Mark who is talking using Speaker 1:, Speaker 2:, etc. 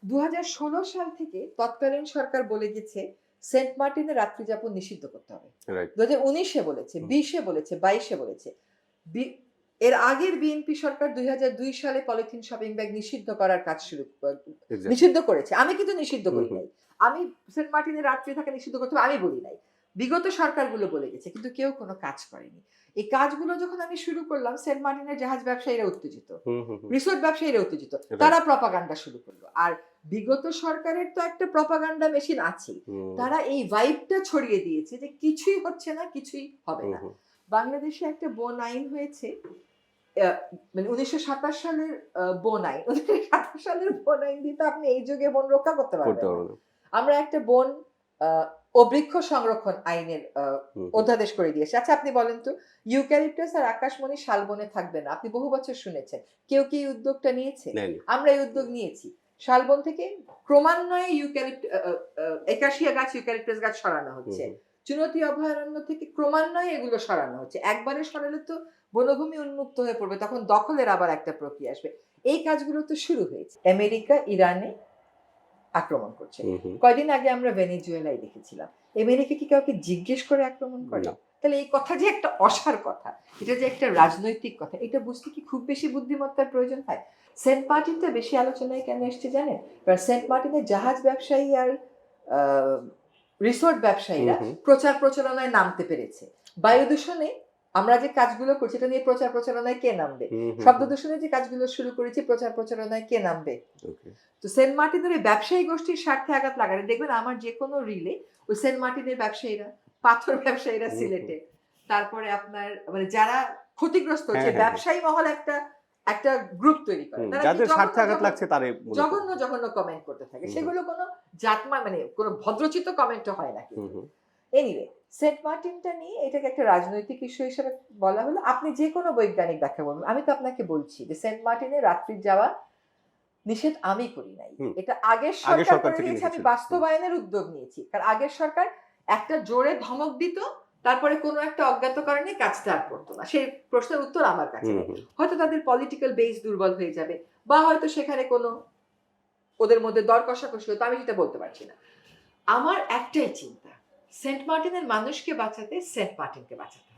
Speaker 1: 2016 সাল থেকে তৎকালীন সরকার বলে গেছে সেন্ট মার্টিনে রাত্রিযাপন নিষিদ্ধ করতে হবে।
Speaker 2: রাইট।
Speaker 1: 2019-এ বলেছে, 20-এ বলেছে, 22-এ বলেছে। এর আগের বিএনপি সরকার 2002 সালে পলিথিন শপিং ব্যাগ নিষিদ্ধ করার কাজ
Speaker 2: এক্সাক্টলি।
Speaker 1: নিষিদ্ধ করেছে। আমি কিন্তু নিষিদ্ধ
Speaker 2: হুম,
Speaker 1: করি
Speaker 2: হুম।
Speaker 1: নাই। আমি সেন্ট মার্টিনে রাত্রি থাকা নিষিদ্ধ করতে হবে আমি বলি নাই। বিগত সরকারগুলো বলে গেছে। কিন্তু কেউ কোন কাজ করেনি। এই কাজগুলো যখন আমি শুরু করলাম সেন্ট মার্টিনের জাহাজ ব্যবসায়ীরা উত্তেজিত।
Speaker 2: হুম, হুম, হুম।
Speaker 1: রিসোর্ট ব্যবসায়ীরা উত্তেজিত।
Speaker 2: রাইট।
Speaker 1: তারা প্রপাগান্ডা শুরু করলো। আর বিগত সরকারের তো একটা প্রপাগান্ডা মেশিন আছেই।
Speaker 2: হুম,
Speaker 1: তারা এই ভাইবটা ছড়িয়ে দিয়েছে যে কিছুই হচ্ছে না, কিছুই হবে
Speaker 2: হুম,
Speaker 1: না।
Speaker 2: হুম।
Speaker 1: বাংলাদেশে একটা বন আইন হয়েছে। আ মানে 1927 সালের বন আইন। 1927 সালের বন আইন দিয়ে তো আপনি এই যুগে বন রক্ষা করতে
Speaker 2: করতে
Speaker 1: পারবেন না।
Speaker 2: পারবে না।
Speaker 1: আমরা একটা বন আ ও বৃক্ষ সংরক্ষণ আইনের
Speaker 2: হুম, হুম।
Speaker 1: অধ্যাদেশ করে দিয়েছি। আচ্ছা আপনি বলেন তো ইউক্যালিপটাস আর আকাশমণি শালবনে থাকবে না। আপনি বহু বছর শুনেছেন। কেউ কি এই উদ্যোগটা নিয়েছে?
Speaker 2: নেয়নি।
Speaker 1: আমরা এই উদ্যোগ নিয়েছি। শালবন থেকে ক্রমান্বয়ে একাশিয়া গাছ, ইউক্যালিপটাস গাছ সরানো
Speaker 2: হুম,
Speaker 1: হচ্ছে।
Speaker 2: হুম।
Speaker 1: চুনতি অভয়ারণ্য থেকে ক্রমান্বয়ে এগুলো সরানো হচ্ছে। একবারে সরালে তো বনভূমি উন্মুক্ত হয়ে পড়বে। তখন দখলের আবার একটা প্রক্রিয়া আসবে। এই কাজগুলো তো শুরু হয়েছে। আমেরিকা ইরানে আক্রমণ করছে।
Speaker 2: হুম, হুম।
Speaker 1: কয়দিন আগে আমরা ভেনেজুয়েলায় দেখেছিলাম। আমেরিকা কি কাউকে জিজ্ঞেস করে আক্রমণ করে?
Speaker 2: না।
Speaker 1: তাহলে এই কথা যে একটা অসার কথা, এটা যে একটা রাজনৈতিক কথা, এটা বুঝতে কি খুব বেশি বুদ্ধিমত্তার প্রয়োজন হয়? সেন্ট মার্টিনটা বেশি আলোচনায় কেন এসছে জানেন? কারণ সেন্ট মার্টিনের জাহাজ ব্যবসায়ী আর আ রিসোর্ট
Speaker 2: হুম,
Speaker 1: ব্যবসায়ীরা
Speaker 2: হুম।
Speaker 1: প্রচার প্রচারণায় নামতে পেরেছে। বায়ু দূষণে আমরা যে কাজগুলো করছি এটা নিয়ে প্রচার প্রচারণায় কে নামবে?
Speaker 2: হুম, হুম,
Speaker 1: শব্দ
Speaker 2: হুম।
Speaker 1: দূষণে যে কাজগুলো শুরু করেছি প্রচার প্রচারণায় কে নামবে?
Speaker 2: ওকে।
Speaker 1: তো সেন্ট মার্টিনের ওই ব্যবসায়ী গোষ্ঠীর স্বার্থে আঘাত লাগালে দেখবেন আমার যেকোনো রিলে ওই সেন্ট মার্টিনের ব্যবসায়ীরা, পাথর ব্যবসায়ীরা
Speaker 2: হুম, হুম।
Speaker 1: সিলেটে, তারপরে আপনার মানে যারা ক্ষতিগ্রস্ত হচ্ছে
Speaker 2: হ্যাঁ, হ্যাঁ, হ্যাঁ।
Speaker 1: ব্যবসায়ী মহল একটা গ্রুপ তৈরি করে।
Speaker 2: হুম।
Speaker 1: তারা কি
Speaker 2: যাদের
Speaker 1: জঘন্য,
Speaker 2: স্বার্থে আঘাত
Speaker 1: জঘন্য,
Speaker 2: লাগছে তারাই মূলত।
Speaker 1: জঘন্য, জঘন্য কমেন্ট করতে থাকে।
Speaker 2: হুম, হুম।
Speaker 1: সেগুলো কোনো জাতমান মানে কোনো ভদ্রচিত্ত কমেন্টও হয় না
Speaker 2: হুম,
Speaker 1: কিন্তু।
Speaker 2: হুম।
Speaker 1: এনিওয়ে সেন্ট মার্টিনটা নিয়ে এটাকে একটা রাজনৈতিক ইস্যু হিসেবে বলা হলো। আপনি যেকোনো বৈজ্ঞানিক ব্যাখ্যা বলুন। আমি তো আপনাকে বলছি যে সেন্ট মার্টিনে রাত্রি যাওয়া নিষেধ আমি করি নাই।
Speaker 2: হুম।
Speaker 1: এটা আগের
Speaker 2: আগের
Speaker 1: সরকার
Speaker 2: সরকার
Speaker 1: করে
Speaker 2: থেকে
Speaker 1: দিয়েছে,
Speaker 2: নিষেধ
Speaker 1: আমি
Speaker 2: ছিল। হুম।
Speaker 1: বাস্তবায়নের উদ্যোগ নিয়েছি। কারণ আগের সরকার একটা জোরে ধমক দিত, তারপরে কোনো একটা অজ্ঞাত কারণে কাজটা আর করত না। সেই প্রশ্নের উত্তর আমার কাছে
Speaker 2: হুম,
Speaker 1: নেই।
Speaker 2: হুম।
Speaker 1: হয়তো তাদের পলিটিক্যাল বেস দুর্বল হয়ে যাবে বা হয়তো সেখানে কোনো ওদের মধ্যে দর কষাকষি হতো, আমি সেটা বলতে পারছি না। আমার একটাই চিন্তা, সেন্ট মার্টিনের মানুষকে বাঁচাতে সেন্ট মার্টিনকে বাঁচাতে হবে।